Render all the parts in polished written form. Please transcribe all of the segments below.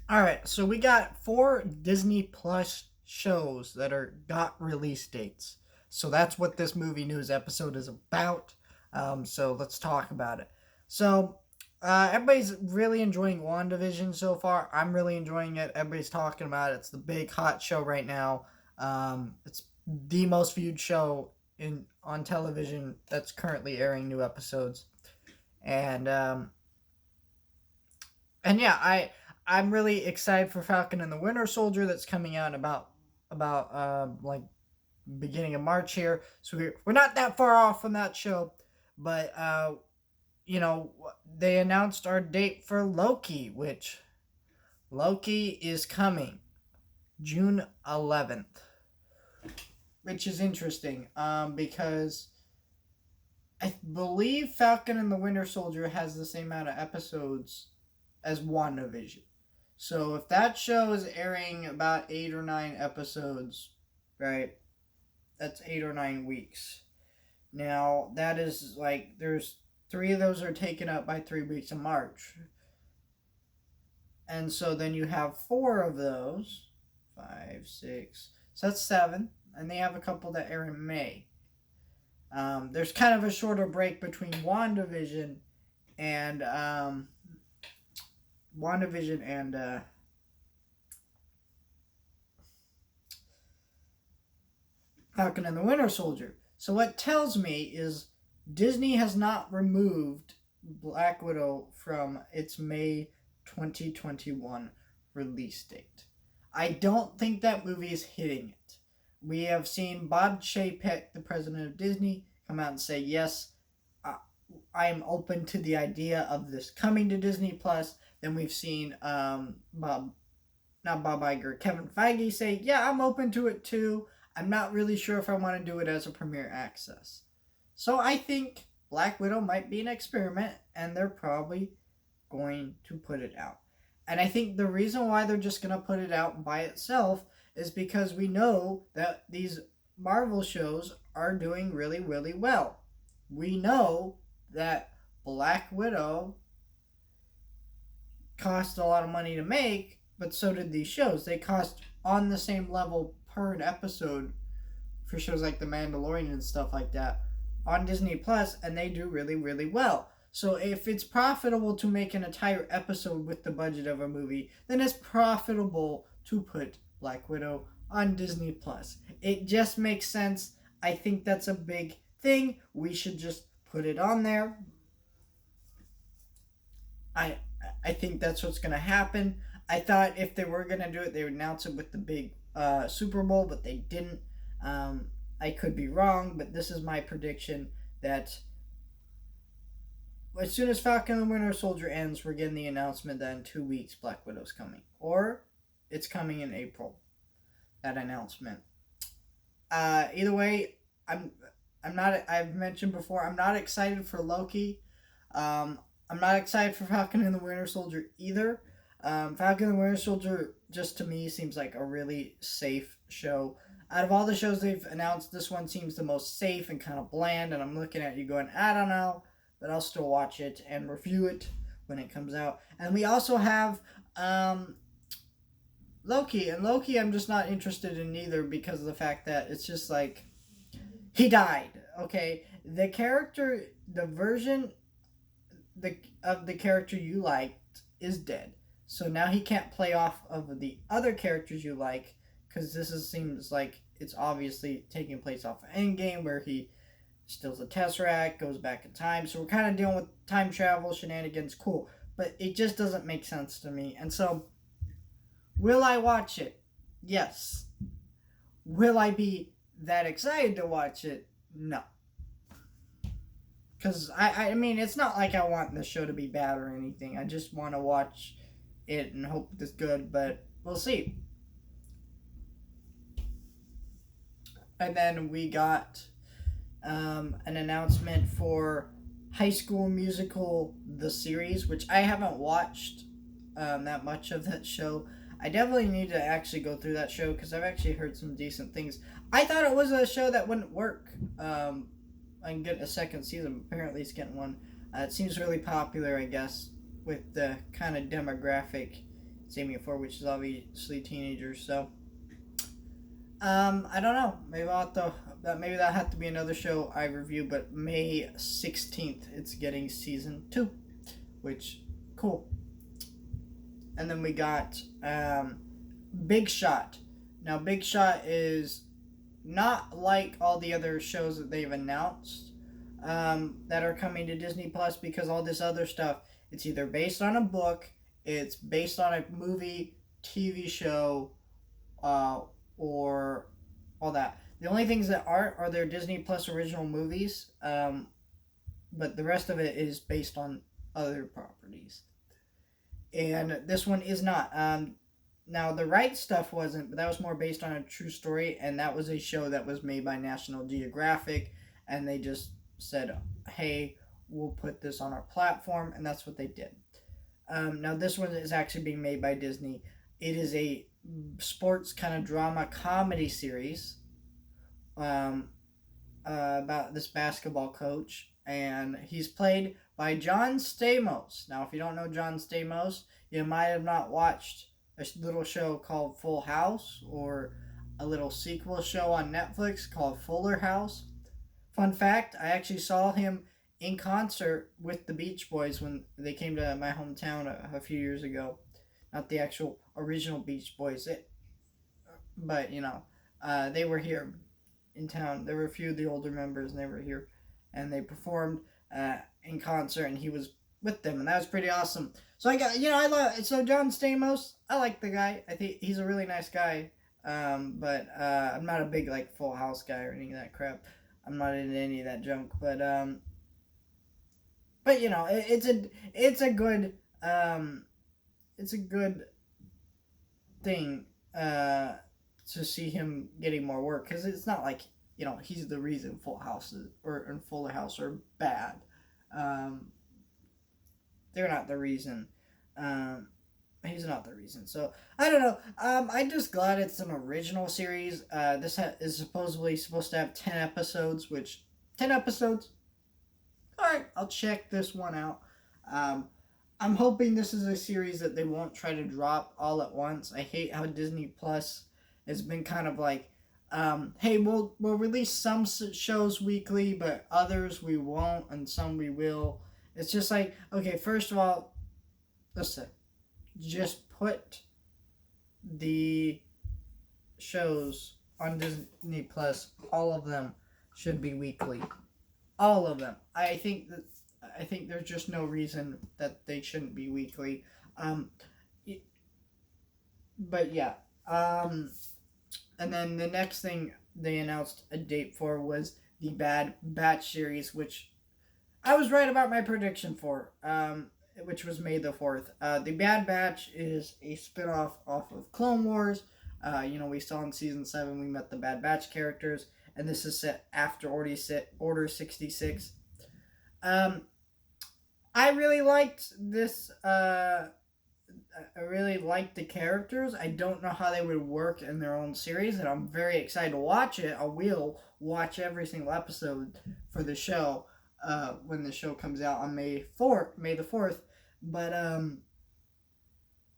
All right, so we got 4 Disney Plus shows that are got release dates. So that's what this movie news episode is about. So let's talk about it. So everybody's really enjoying WandaVision so far. I'm really enjoying it. Everybody's talking about it. It's the big hot show right now. It's the most viewed show in on television that's currently airing new episodes. And and yeah, I'm really excited for Falcon and the Winter Soldier that's coming out about like beginning of March here. So we're not that far off from that show, but you know they announced our date for Loki, which Loki is coming June 11th, which is interesting because I believe Falcon and the Winter Soldier has the same amount of episodes as WandaVision. So if that show is airing about 8 or 9 episodes, right, that's 8 or 9 weeks. Now that is like there's 3 of those are taken up by 3 weeks of March, and so then you have 4 of those, five, six. So that's 7, and they have a couple that air in May. There's kind of a shorter break between and WandaVision and Falcon and the Winter Soldier. So what tells me is Disney has not removed Black Widow from its May 2021 release date. I don't think that movie is hitting it. We have seen Bob Chapek, the president of Disney, come out and say, yes, I am open to the idea of this coming to Disney Plus. Then we've seen Bob Iger, Kevin Feige say, yeah, I'm open to it too. I'm not really sure if I want to do it as a premiere access. So I think Black Widow might be an experiment, and they're probably going to put it out. And I think the reason why they're just going to put it out by itself is because we know that these Marvel shows are doing really, really well. We know that Black Widow cost a lot of money to make, but so did these shows. They cost on the same level per episode for shows like The Mandalorian and stuff like that on Disney Plus, and they do really, really well. So if it's profitable to make an entire episode with the budget of a movie, then it's profitable to put Black Widow on Disney Plus. It just makes sense. I think that's a big thing. We should just put it on there. I think that's what's going to happen. I thought if they were going to do it, they would announce it with the big Super Bowl, but they didn't. I could be wrong, but this is my prediction that as soon as Falcon and the Winter Soldier ends, we're getting the announcement that in 2 weeks Black Widow's coming. Or it's coming in April. That announcement. Either way, I'm not. I've mentioned before. I'm not excited for Loki. I'm not excited for Falcon and the Winter Soldier either. Falcon and the Winter Soldier just to me seems like a really safe show. Out of all the shows they've announced, this one seems the most safe and kind of bland. And I'm looking at you going, I don't know, but I'll still watch it and review it when it comes out. And we also have Loki. And Loki, I'm just not interested in either because of the fact that it's just like he died. Okay, the character, the version of the character you liked is dead. So now he can't play off of the other characters you like because seems like it's obviously taking place off of Endgame where he steals a Tesseract, goes back in time. So we're kind of dealing with time travel shenanigans. Cool, but it just doesn't make sense to me. And so, will I watch it? Yes. Will I be that excited to watch it? No. Because I mean, it's not like I want the show to be bad or anything. I just want to watch it and hope it's good, but we'll see. And then we got an announcement for High School Musical, the series, which I haven't watched that much of that show. I definitely need to actually go through that show because I've actually heard some decent things. I thought it was a show that wouldn't work. And get a second season. Apparently, it's getting one. It seems really popular, I guess, with the kind of demographic. It it's aiming for, which is obviously teenagers. So, I don't know. Maybe I'll have to. Maybe that'll have to be another show I review. But May 16th, it's getting season 2, which cool. And then we got Big Shot. Now, Big Shot is not like all the other shows that they've announced that are coming to Disney Plus, because all this other stuff, it's either based on a book, it's based on a movie, TV show, or all that. The only things that aren't are their Disney Plus original movies, but the rest of it is based on other properties. And this one is not. Now, The Right Stuff wasn't, but that was more based on a true story, and that was a show that was made by National Geographic, and they just said, hey, we'll put this on our platform, and that's what they did. Now, this one is actually being made by Disney. It is a sports kind of drama comedy series about this basketball coach, and he's played by John Stamos. Now, if you don't know John Stamos, you might have not watched a little show called Full House, or a little sequel show on Netflix called Fuller House. Fun fact, I actually saw him in concert with the Beach Boys when they came to my hometown a few years ago. Not the actual original Beach Boys, but they were here in town. There were a few of the older members, and they were here, and they performed in concert, and he was with them, and that was pretty awesome. So I love. So John Stamos, I like the guy. I think he's a really nice guy. But I'm not a big Full House guy or any of that crap. I'm not into any of that junk. But it's a good thing to see him getting more work, because it's not like he's the reason Full House or Fuller House are bad. They're not the reason. He's not the reason. So, I don't know. I'm just glad it's an original series. This is supposed to have 10 episodes, which... 10 episodes? Alright, I'll check this one out. I'm hoping this is a series that they won't try to drop all at once. I hate how Disney Plus has been kind of hey, we'll release some shows weekly, but others we won't, and some we will. It's just okay, first of all, listen, just put the shows on Disney Plus. All of them should be weekly. All of them. I think there's just no reason that they shouldn't be weekly. But yeah. And then the next thing they announced a date for was the Bad Batch series, which I was right about my prediction for, which was May the 4th. The Bad Batch is a spinoff off of Clone Wars. We saw in Season 7 we met the Bad Batch characters, and this is set after Order 66. I really liked this. I really liked the characters. I don't know how they would work in their own series, and I'm very excited to watch it. I will watch every single episode for the show when the show comes out on May the 4th. But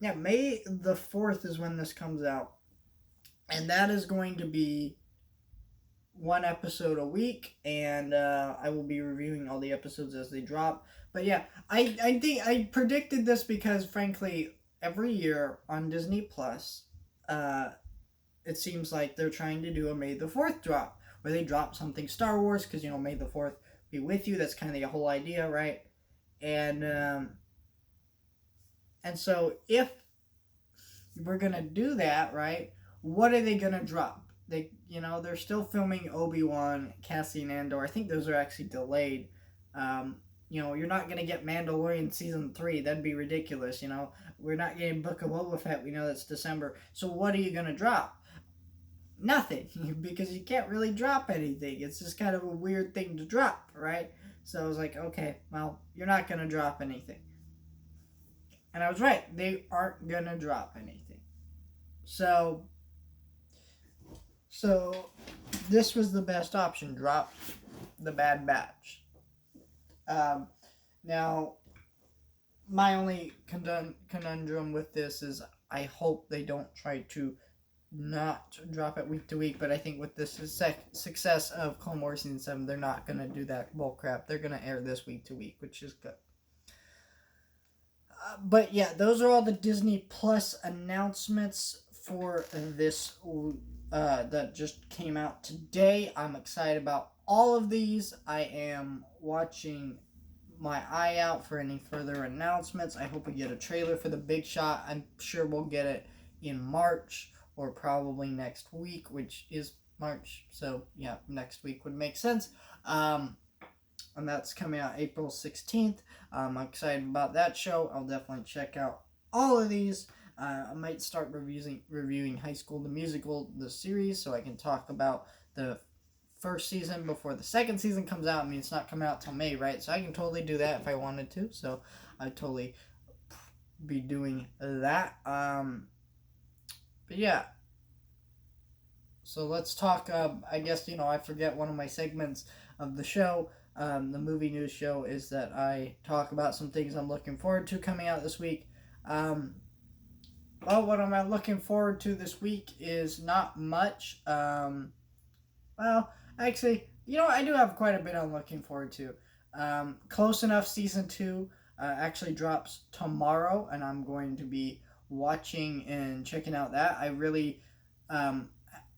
May the 4th is when this comes out, and that is going to be one episode a week, and I will be reviewing all the episodes as they drop. But yeah, I think I predicted this because, frankly, every year on Disney Plus, it seems like they're trying to do a May the 4th drop, where they drop something Star Wars, because, May the 4th be with you. That's kind of the whole idea, right? And so if we're going to do that, right, what are they going to drop? They're still filming Obi-Wan, Cassian Andor. I think those are actually delayed. You're not going to get Mandalorian Season 3. That'd be ridiculous, We're not getting Book of Boba Fett. We know that's December. So what are you going to drop? Nothing, because you can't really drop anything. It's just kind of a weird thing to drop, right? So I was like, okay, well, you're not going to drop anything. And I was right. They aren't going to drop anything. So this was the best option. Drop the Bad Batch. Now, my only conundrum with this is I hope they don't try to not drop it week to week, but I think with the success of Clone Wars Season 7, they're not going to do that bull crap. They're going to air this week to week, which is good. But yeah, those are all the Disney Plus announcements for this that just came out today. I'm excited about all of these. I am watching my eye out for any further announcements. I hope we get a trailer for The Big Shot. I'm sure we'll get it in March or probably next week, which is March. So yeah, next week would make sense. And that's coming out April 16th. I'm excited about that show. I'll definitely check out all of these. I might start reviewing High School the Musical, the series, so I can talk about the first season before the second season comes out. I mean, it's not coming out till May, right? So I can totally do that if I wanted to. So I'd totally be doing that. But yeah. So let's talk, I guess, I forget one of my segments of the show. The movie news show is that I talk about some things I'm looking forward to coming out this week. Well, what am I looking forward to this week is not much. Well, actually, I do have quite a bit I'm looking forward to. Close Enough Season 2 actually drops tomorrow, and I'm going to be watching and checking out that. I really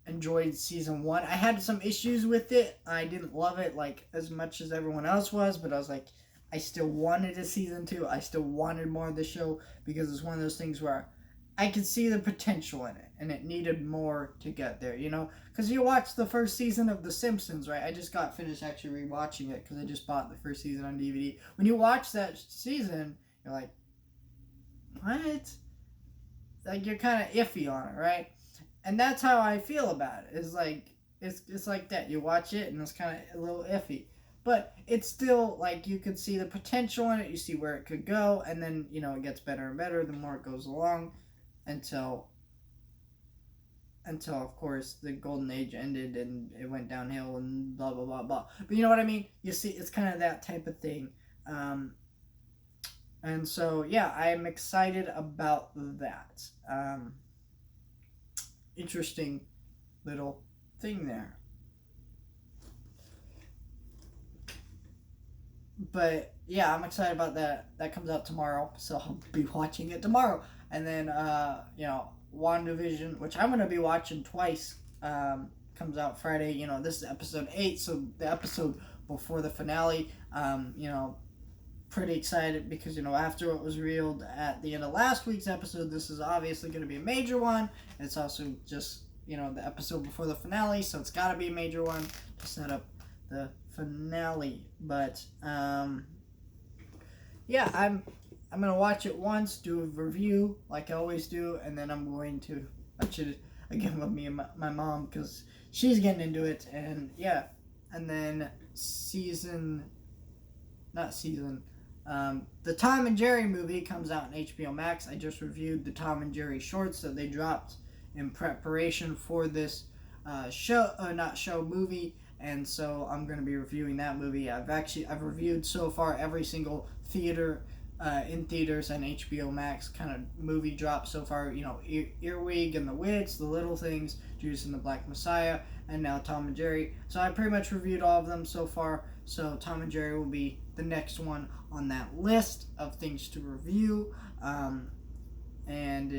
enjoyed Season 1. I had some issues with it. I didn't love it like as much as everyone else was, but I was like, I still wanted a Season 2. I still wanted more of the show because it's one of those things where I could see the potential in it, and it needed more to get there, Because you watch the first season of The Simpsons, right? I just got finished actually rewatching it because I just bought the first season on DVD. When you watch that season, you're like, what? Like, you're kind of iffy on it, right? And that's how I feel about it. It's like, it's like that. You watch it, and it's kind of a little iffy. But it's still, like, you could see the potential in it. You see where it could go, and then, it gets better and better the more it goes along. Until of course the golden age ended and it went downhill and blah blah blah blah. But you know what I mean? You see, it's kind of that type of thing. And so yeah, I'm excited about that. Interesting little thing there. But yeah, I'm excited about that. That comes out tomorrow, so I'll be watching it tomorrow. And then WandaVision, which I'm going to be watching twice, comes out Friday. This is episode 8, so the episode before the finale. Pretty excited because, after what was revealed at the end of last week's episode, this is obviously going to be a major one. It's also just, the episode before the finale, so it's got to be a major one to set up the finale. But, yeah, I'm going to watch it once, do a review like I always do, and then I'm going to watch it again with me and my mom because she's getting into it. And yeah, and then the Tom and Jerry movie comes out on HBO Max. I just reviewed the Tom and Jerry shorts that they dropped in preparation for this movie. And so I'm going to be reviewing that movie. I've reviewed so far every single in theaters and HBO Max kind of movie drop so far. Earwig and the Witch, The Little Things, Judas and the Black Messiah, and now Tom and Jerry. So I pretty much reviewed all of them so far. So Tom and Jerry will be the next one on that list of things to review. And